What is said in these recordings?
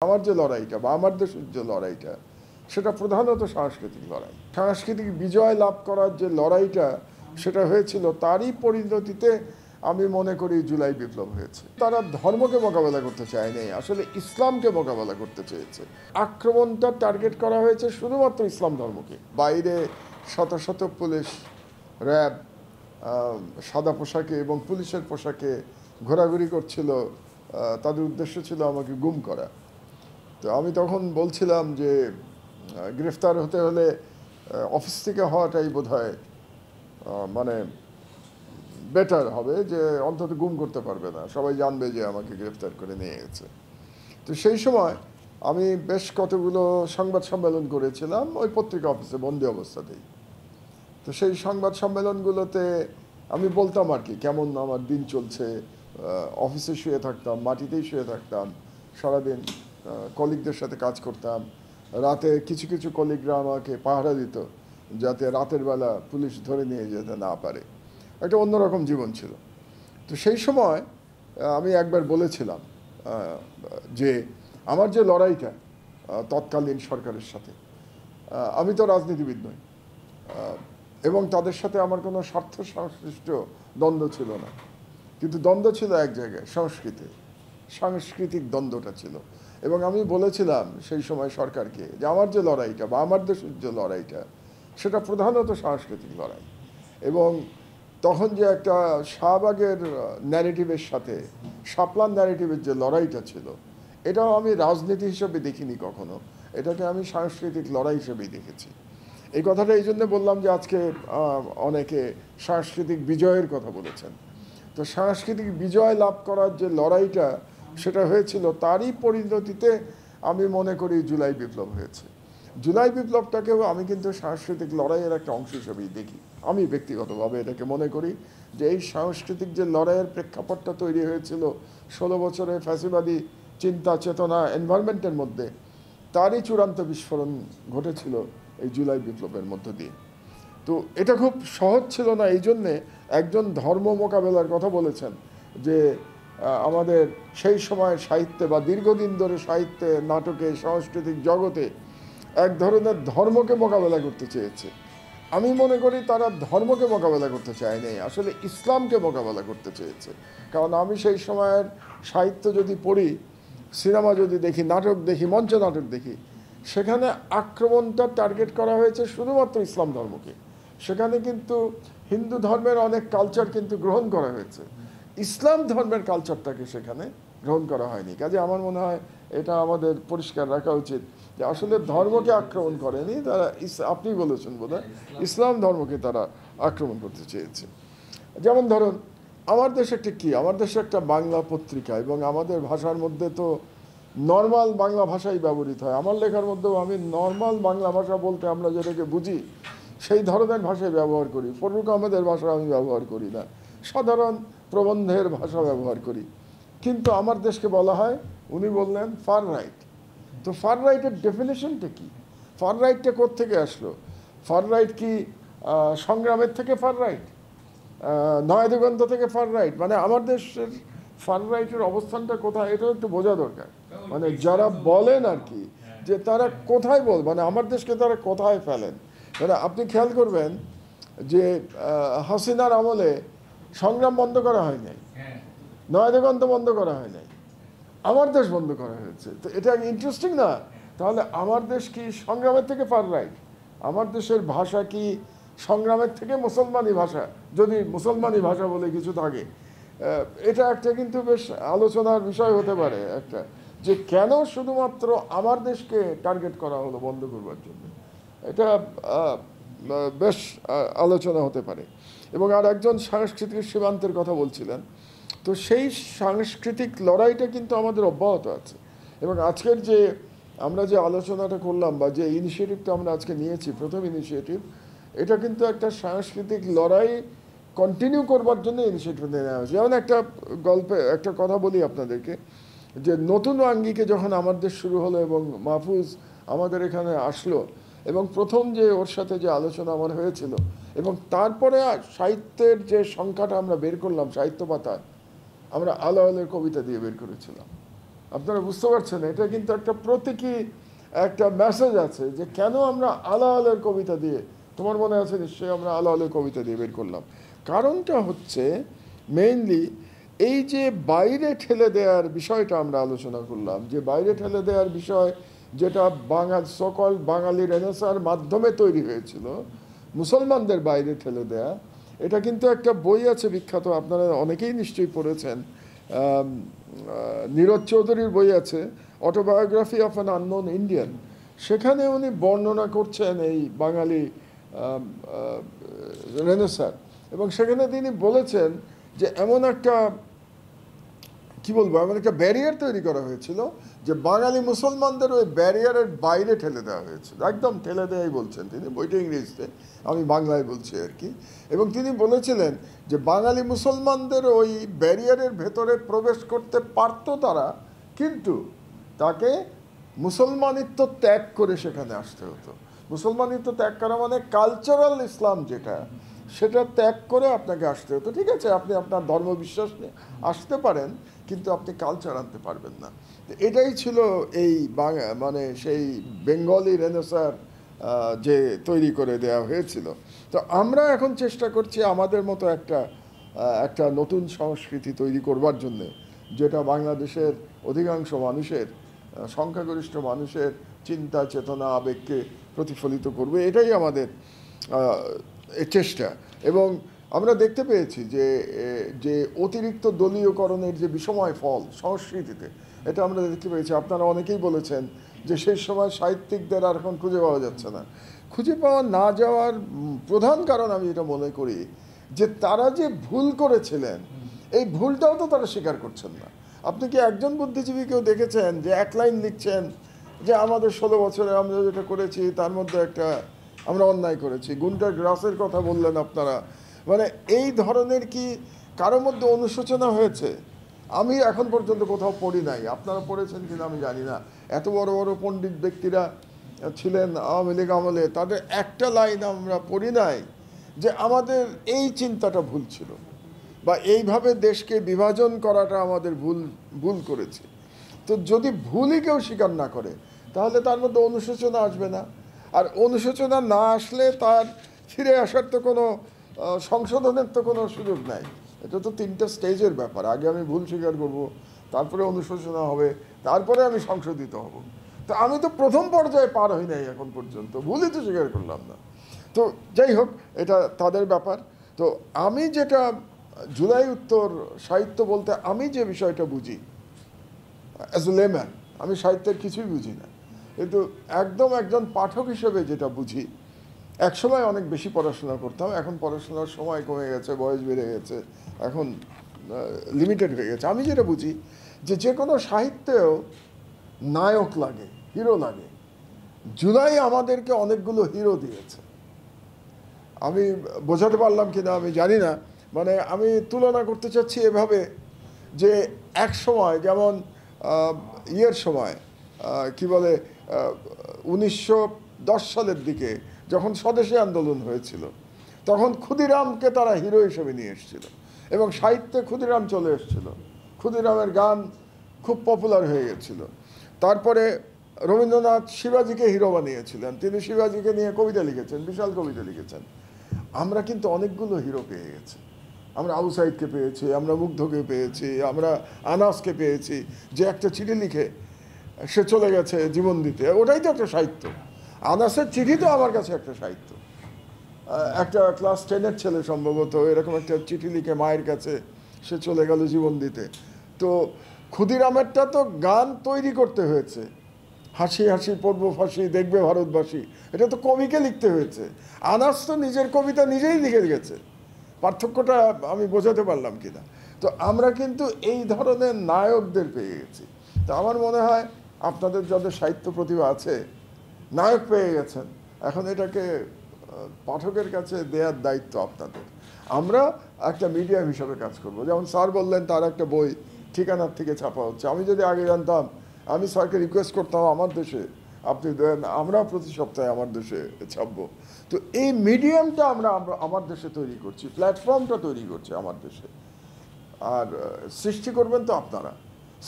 আমার যে লড়াইটা বা আমার দেশের যে লড়াইটা সেটা প্রধানত সাংস্কৃতিক লড়াই। সাংস্কৃতিক বিজয় লাভ করার যে লড়াইটা সেটা হয়েছিল, তারই পরিণতিতে আমি মনে করি জুলাই বিপ্লব হয়েছে। তারা ধর্মকে মোকাবেলা করতে চায়নি, আসলে ইসলামকে মোকাবেলা করতে চেয়েছে। আক্রমণটা টার্গেট করা হয়েছে শুধুমাত্র ইসলাম ধর্মকে। বাইরে শত শত পুলিশ, র্যাব সাদা পোশাকে এবং পুলিশের পোশাকে ঘোরাঘুরি করছিল। তাদের উদ্দেশ্য ছিল আমাকে গুম করা। তো আমি তখন বলছিলাম যে গ্রেফতার হতে হলে অফিস থেকে হওয়াটাই বোধহয় মানে বেটার হবে, যে অন্তত গুম করতে পারবে না, সবাই জানবে যে আমাকে গ্রেফতার করে নিয়ে গেছে। তো সেই সময় আমি বেশ কতগুলো সংবাদ সম্মেলন করেছিলাম ওই পত্রিকা অফিসে বন্দি অবস্থাতেই। তো সেই সংবাদ সম্মেলনগুলোতে আমি বলতাম আর কি কেমন আমার দিন চলছে। অফিসে শুয়ে থাকতাম, মাটিতেই শুয়ে থাকতাম সারাদিন, কলিগদের সাথে কাজ করতাম। রাতে কিছু কিছু কলিগরা আমাকে পাহারা দিত যাতে রাতের বেলা পুলিশ ধরে নিয়ে যেতে না পারে। একটা অন্যরকম জীবন ছিল। তো সেই সময় আমি একবার বলেছিলাম যে আমার যে লড়াইটা তৎকালীন সরকারের সাথে, আমি তো রাজনীতিবিদ নই এবং তাদের সাথে আমার কোনো স্বার্থ সংশ্লিষ্ট দ্বন্দ্ব ছিল না, কিন্তু দ্বন্দ্ব ছিল এক জায়গায়, সাংস্কৃতিক দ্বন্দ্বটা ছিল। এবং আমি বলেছিলাম সেই সময় সরকারকে যে আমার যে লড়াইটা বা আমার দেশের যে লড়াইটা সেটা প্রধানত সাংস্কৃতিক লড়াই। এবং তখন যে একটা শাহবাগের ন্যারেটিভের সাথে শাপলার ন্যারেটিভের যে লড়াইটা ছিল, এটাও আমি রাজনীতি হিসেবে দেখিনি কখনো, এটাকে আমি সাংস্কৃতিক লড়াই হিসেবেই দেখেছি। এই কথাটা এই জন্য বললাম যে আজকে অনেকে সাংস্কৃতিক বিজয়ের কথা বলেছেন। তো সাংস্কৃতিক বিজয় লাভ করার যে লড়াইটা সেটা হয়েছিল, তারই পরিণতিতে আমি মনে করি জুলাই বিপ্লব হয়েছে। জুলাই বিপ্লবটাকেও আমি কিন্তু সাংস্কৃতিক লড়াইয়ের একটা অংশ হিসেবেই দেখি। আমি ব্যক্তিগতভাবে এটাকে মনে করি যে এই সাংস্কৃতিক যে লড়াইয়ের প্রেক্ষাপটটা তৈরি হয়েছিল 16 বছরের ফ্যাসিবাদী চিন্তা চেতনা এনভায়রনমেন্টের মধ্যে, তারই চূড়ান্ত বিস্ফোরণ ঘটেছিল এই জুলাই বিপ্লবের মধ্য দিয়ে। তো এটা খুব সহজ ছিল না, এই জন্যে একজন ধর্ম মোকাবেলার কথা বলেছেন যে আমাদের সেই সময় সাহিত্যে বা দীর্ঘদিন ধরে সাহিত্যে, নাটকে, সাংস্কৃতিক জগতে এক ধরনের ধর্মকে মোকাবেলা করতে চেয়েছে। আমি মনে করি তারা ধর্মকে মোকাবেলা করতে চায়নি, আসলে ইসলামকে মোকাবেলা করতে চেয়েছে। কারণ আমি সেই সময়ের সাহিত্য যদি পড়ি, সিনেমা যদি দেখি, নাটক দেখি, মঞ্চ নাটক দেখি, সেখানে আক্রমণটা টার্গেট করা হয়েছে শুধুমাত্র ইসলাম ধর্মকে। সেখানে কিন্তু হিন্দু ধর্মের অনেক কালচার কিন্তু গ্রহণ করা হয়েছে, ইসলাম ধর্মের কালচারটাকে সেখানে গ্রহণ করা হয়নি। কাজে আমার মনে হয় এটা আমাদের পরিষ্কার রাখা উচিত যে আসলে ধর্মকে আক্রমণ করেনি তারা, আপনি বলেছেন বোধহয় ইসলাম ধর্মকে তারা আক্রমণ করতে চেয়েছে। যেমন ধরুন আমার দেশে একটা কি, আমার দেশে একটা বাংলা পত্রিকা, এবং আমাদের ভাষার মধ্যে তো নর্মাল বাংলা ভাষাই ব্যবহৃত হয়। আমার লেখার মধ্যেও আমি নর্মাল বাংলা ভাষা বলতে আমরা যেটাকে বুঝি সেই ধরনের ভাষায় ব্যবহার করি। ফররুখ আহমেদের ভাষা আমি ব্যবহার করি না, সাধারণ প্রবন্ধের ভাষা ব্যবহার করি। কিন্তু আমার দেশকে বলা হয়, উনি বললেন ফার রাইট। তো ফার রাইটের ডেফিনেশনটা কি? ফার রাইটটা কোত্থেকে আসলো? ফার রাইট কি সংগ্রামের থেকে ফার রাইট, নয়া দিগন্ত থেকে ফার রাইট? মানে আমার দেশের ফার রাইটের অবস্থানটা কোথায়, এটাও একটু বোঝা দরকার। মানে যারা বলেন আর কি যে তারা কোথায় মানে আমার দেশকে তারা কোথায় ফেলেন। মানে আপনি খেয়াল করবেন যে হাসিনার আমলে সংগ্রাম বন্ধ করা হয় নাই, নয়া দিগন্ত বন্ধ করা হয় নাই, আমার দেশ বন্ধ করা হয়েছে। তো এটা ইন্টারেস্টিং না? তাহলে আমার দেশ কি সংগ্রামের থেকে ফার রাইট? আমার দেশের ভাষা কি সংগ্রামের থেকে মুসলমানি ভাষা, যদি মুসলমানি ভাষা বলে কিছু থাকে? এটা একটা কিন্তু বেশ আলোচনার বিষয় হতে পারে একটা, যে কেন শুধুমাত্র আমার দেশকে টার্গেট করা হলো বন্ধ করবার জন্য। এটা বেশ আলোচনা হতে পারে। এবং আর একজন সাংস্কৃতিক সীমান্তের কথা বলছিলেন। তো সেই সাংস্কৃতিক লড়াইটা কিন্তু আমাদের অব্যাহত আছে। এবং আজকের যে আমরা যে আলোচনাটা করলাম বা যে ইনিশিয়েটিভটা আমরা আজকে নিয়েছি, প্রথম ইনিশিয়েটিভ, এটা কিন্তু একটা সাংস্কৃতিক লড়াই কন্টিনিউ করবার জন্য ইনিশিয়েটিভটা নেওয়া হয়েছে। যেমন একটা গল্পে একটা কথা বলি আপনাদেরকে, যে নতুন আঙ্গিকে যখন আমার দেশ শুরু হলো এবং মাহফুজ আমাদের এখানে আসলো, এবং প্রথম যে ওর সাথে যে আলোচনা আমার হয়েছিল, এবং তারপরে সাহিত্যের যে সংখ্যাটা আমরা বের করলাম, সাহিত্য পাতা আমরা আলো আলোর কবিতা দিয়ে বের করেছিলাম। আপনারা বুঝতে পারছেন, এটা কিন্তু একটা প্রতীকী একটা মেসেজ আছে যে কেন আমরা আলা আলের কবিতা দিয়ে, তোমার মনে আছে নিশ্চয়ই, আমরা আলা আলের কবিতা দিয়ে বের করলাম। কারণটা হচ্ছে মেইনলি এই যে বাইরে ঠেলে দেওয়ার বিষয়টা আমরা আলোচনা করলাম, যে বাইরে ঠেলে দেওয়ার বিষয় যেটা সকল বাঙালি রেনেসাঁর মাধ্যমে তৈরি হয়েছিল, মুসলমানদের বাইরে ঠেলে দেয়া। এটা কিন্তু একটা বই আছে বিখ্যাত, আপনারা অনেকেই নিশ্চয়ই পড়েছেন, নীরজ চৌধুরীর বই আছে, autobiography of an unknown Indian. সেখানে উনি বর্ণনা করছেন এই বাঙালি রেনেসাঁর, এবং সেখানে তিনি বলেছেন যে এমন একটা, কি বলবো, এমন একটা ব্যারিয়ার তৈরি করা হয়েছিল যে বাঙালি মুসলমানদের ওই ব্যারিয়ারের বাইরে ঠেলে দেওয়া হয়েছিল, একদম ঠেলে দেওয়াই বলছেন তিনি, বইটা ইংরেজিতে, আমি বাংলায় বলছি আর কি। এবং তিনি বলেছিলেন যে বাঙালি মুসলমানদের ওই ব্যারিয়ারের ভেতরে প্রবেশ করতে পারতো তারা, কিন্তু তাকে মুসলমানিত্ব ত্যাগ করে সেখানে আসতে হতো। মুসলমানিত্ব ত্যাগ করা মানে কালচারাল ইসলাম যেটা, সেটা ত্যাগ করে আপনাকে আসতে হতো। ঠিক আছে, আপনি আপনার ধর্মবিশ্বাস নিয়ে আসতে পারেন, কিন্তু আপনি কালচার আনতে পারবেন না। এটাই ছিল এই মানে সেই বেঙ্গলি রেনেসাঁর যে তৈরি করে দেওয়া হয়েছিল। তো আমরা এখন চেষ্টা করছি আমাদের মতো একটা নতুন সংস্কৃতি তৈরি করবার জন্যে, যেটা বাংলাদেশের অধিকাংশ মানুষের, সংখ্যাগরিষ্ঠ মানুষের চিন্তা, চেতনা, আবেগকে প্রতিফলিত করবে। এটাই আমাদের চেষ্টা। এবং আমরা দেখতে পেয়েছি যে অতিরিক্ত দলীয়করণের যে বিষময় ফল সংস্কৃতিতে, এটা আমরা দেখতে পেয়েছি। আপনারা অনেকেই বলেছেন যে সেই সময় সাহিত্যিকদের আর এখন খুঁজে পাওয়া যাচ্ছে না। খুঁজে পাওয়া না যাওয়ার প্রধান কারণ আমি এটা মনে করি যে তারা যে ভুল করেছিলেন, এই ভুলটাও তো তারা স্বীকার করছেন না। আপনি কি একজন বুদ্ধিজীবীকেও দেখেছেন যে এক লাইন লিখছেন যে আমাদের 16 বছরে আমরা যেটা করেছি তার মধ্যে আমরা অন্যায় করেছি? গুন্টার গ্রাসের কথা বললেন আপনারা, মানে এই ধরনের কি কারোর মধ্যে অনুশোচনা হয়েছে? আমি এখন পর্যন্ত কোথাও পড়ি নাই, আপনারা পড়েছেন কিনা আমি জানি না। এত বড় বড় পণ্ডিত ব্যক্তিরা ছিলেন আওয়ামী লীগ আমলে, তাদের একটা লাইন আমরা পড়ি নাই যে আমাদের এই চিন্তাটা ভুল ছিল, বা এইভাবে দেশকে বিভাজন করাটা আমাদের ভুল করেছি। তো যদি ভুলই কেউ স্বীকার না করে, তাহলে তার মধ্যে অনুশোচনা আসবে না। আর অনুশোচনা না আসলে তার ফিরে আসার তো কোনো সংশোধনের তো কোনো সুযোগ নাই। এটা তো 3টা স্টেজের ব্যাপার। আগে আমি ভুল স্বীকার করব, তারপরে অনুশোচনা হবে, তারপরে আমি সংশোধিত হব। তো আমি তো প্রথম পর্যায়ে পার হই নাই এখন পর্যন্ত, ভুলই তো স্বীকার করলাম না। তো যাই হোক, এটা তাদের ব্যাপার। তো আমি যেটা জুলাই উত্তর সাহিত্য বলতে আমি যে বিষয়টা বুঝি অ্যাজ এ লেম্যান, আমি সাহিত্যের কিছুই বুঝি না, কিন্তু একদম একজন পাঠক হিসেবে যেটা বুঝি, একসময় অনেক বেশি পড়াশোনা করতাম, এখন পড়াশোনার সময় কমে গেছে, বয়স বেড়ে গেছে, এখন লিমিটেড হয়ে গেছে। আমি যেটা বুঝি যে কোনো সাহিত্যেও নায়ক লাগে, হিরো লাগে। জুলাই আমাদেরকে অনেকগুলো হিরো দিয়েছে। আমি বোঝাতে পারলাম কিনা আমি জানি না, মানে আমি তুলনা করতে চাচ্ছি এভাবে যে এক সময় যেমন সময় কি বলে 1910 সালের দিকে যখন স্বদেশী আন্দোলন হয়েছিল, তখন ক্ষুদিরামকে তারা হিরো হিসেবে নিয়ে এসেছিল, এবং সাহিত্যে ক্ষুদিরাম চলে এসেছিল। ক্ষুদিরামের গান খুব পপুলার হয়ে গেছিল। তারপরে রবীন্দ্রনাথ শিবাজিকে হিরো বানিয়েছিলেন, তিনি শিবাজিকে নিয়ে কবিতা লিখেছেন, বিশাল কবিতা লিখেছেন। আমরা কিন্তু অনেকগুলো হিরো পেয়ে গেছি। আমরা আবু সাইদকে পেয়েছি, আমরা মুগ্ধকে পেয়েছি, আমরা আনাসকে পেয়েছি, যে একটা চিঠি লিখে সে চলে গেছে জীবন দিতে, ওটাই তো একটা সাহিত্য। আনাসের চিঠি তো আমার কাছে একটা সাহিত্য। একটা ক্লাস 10-এর ছেলে সম্ভবত এরকম একটা চিঠি লিখে মায়ের কাছে সে চলে গেল জীবন দিতে। তো ক্ষুদিরামেরটা তো গান তৈরি করতে হয়েছে, হাসি হাসি পড়ব ফাঁসি দেখবে ভারতবাসী, এটা তো কবিকে লিখতে হয়েছে। আনাস তো নিজের কবিতা নিজেই লিখে গেছে। পার্থক্যটা আমি বোঝাতে পারলাম কিনা? তো আমরা কিন্তু এই ধরনের নায়কদের পেয়ে গেছি। তো আমার মনে হয় আপনাদের যাদের সাহিত্য প্রতিভা আছে, নায়ক পেয়ে গেছেন, এখন এটাকে পাঠকের কাছে দেওয়ার দায়িত্ব আপনাদের। আমরা একটা মিডিয়াম হিসাবে কাজ করব। যেমন স্যার বললেন তার একটা বই ঠিকানার থেকে ছাপা হচ্ছে। আমি যদি আগে জানতাম, আমি স্যারকে রিকোয়েস্ট করতাম আমার দেশে আপনি দেন, আমরা প্রতি সপ্তাহে আমার দেশে ছাপবো। তো এই মিডিয়ামটা আমরা আমার দেশে তৈরি করছি, প্ল্যাটফর্মটা তৈরি করছি আমার দেশে। আর সৃষ্টি করবেন তো আপনারা।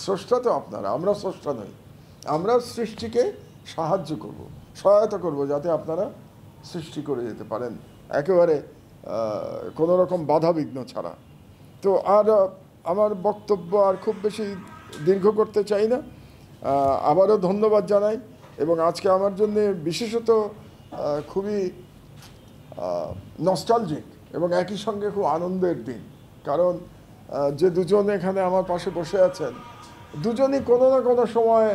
স্রষ্টা তো আপনারা, আমরা স্রষ্টা নই। আমরা সৃষ্টিকে সাহায্য করব, সহায়তা করব, যাতে আপনারা সৃষ্টি করে যেতে পারেন একেবারে কোনো রকম বাধা বিঘ্ন ছাড়া। তো আর আমার বক্তব্য আর খুব বেশি দীর্ঘ করতে চাই না। আবারও ধন্যবাদ জানাই, এবং আজকে আমার জন্য বিশেষত খুবই নস্টালজিক এবং একই সঙ্গে খুব আনন্দের দিন। কারণ যে দুজন এখানে আমার পাশে বসে আছেন, দুজনই কোনো না কোনো সময়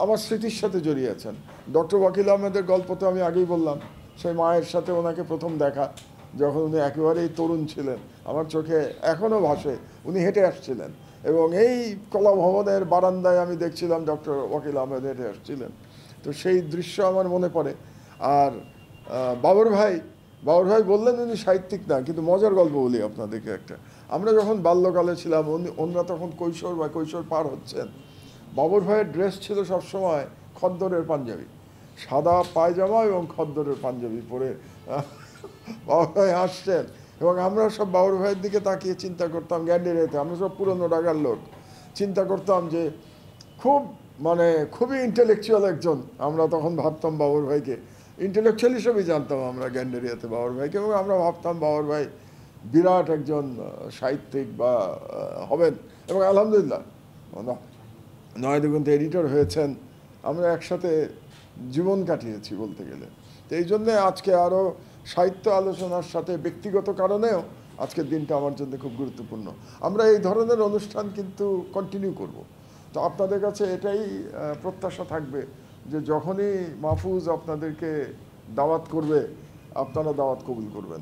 আমার স্মৃতির সাথে জড়িয়ে আছেন। ডক্টর ওয়াকিল আহমেদের গল্প তো আমি আগেই বললাম, সেই মায়ের সাথে ওনাকে প্রথম দেখা যখন উনি একেবারেই তরুণ ছিলেন, আমার চোখে এখনও ভাসে। উনি হেঁটে আসছিলেন এবং এই কলা ভবনের বারান্দায় আমি দেখছিলাম ডক্টর ওয়াকিল আহমেদ হেঁটে আসছিলেন। তো সেই দৃশ্য আমার মনে পড়ে। আর বাবর ভাই বললেন উনি সাহিত্যিক না, কিন্তু মজার গল্প বলি আপনাদেরকে একটা। আমরা যখন বাল্যকালে ছিলাম, ওনারা তখন কৈশোর পার হচ্ছেন। বাবর ভাইয়ের ড্রেস ছিল সবসময় খদ্দরের পাঞ্জাবি, সাদা পায়জামা এবং খদ্দরের পাঞ্জাবি পরে বাবর ভাই আসছেন, এবং আমরা সব বাবর ভাইয়ের দিকে তাকিয়ে চিন্তা করতাম, গ্যান্ডেরিয়াতে আমরা সব পুরনো ডাগার লোক, চিন্তা করতাম যে খুবই ইন্টেলেকচুয়াল একজন। আমরা তখন ভাবতাম বাবর ভাইকে ইন্টেলেকচুয়াল হিসেবেই জানতাম আমরা গ্যান্ডেরিয়াতে বাবর ভাইকে, এবং আমরা ভাবতাম বাবর ভাই বিরাট একজন সাহিত্যিক বা হবেন। এবং আলহামদুলিল্লাহ 9 দিগন্তে এডিটর হয়েছেন। আমরা একসাথে জীবন কাটিয়েছি বলতে গেলে। তো এই জন্যে আজকে আরও সাহিত্য আলোচনার সাথে ব্যক্তিগত কারণেও আজকের দিনটা আমার জন্য খুব গুরুত্বপূর্ণ। আমরা এই ধরনের অনুষ্ঠান কিন্তু কন্টিনিউ করব। তো আপনাদের কাছে এটাই প্রত্যাশা থাকবে যে যখনই মাহফুজ আপনাদেরকে দাওয়াত করবে, আপনারা দাওয়াত কবুল করবেন।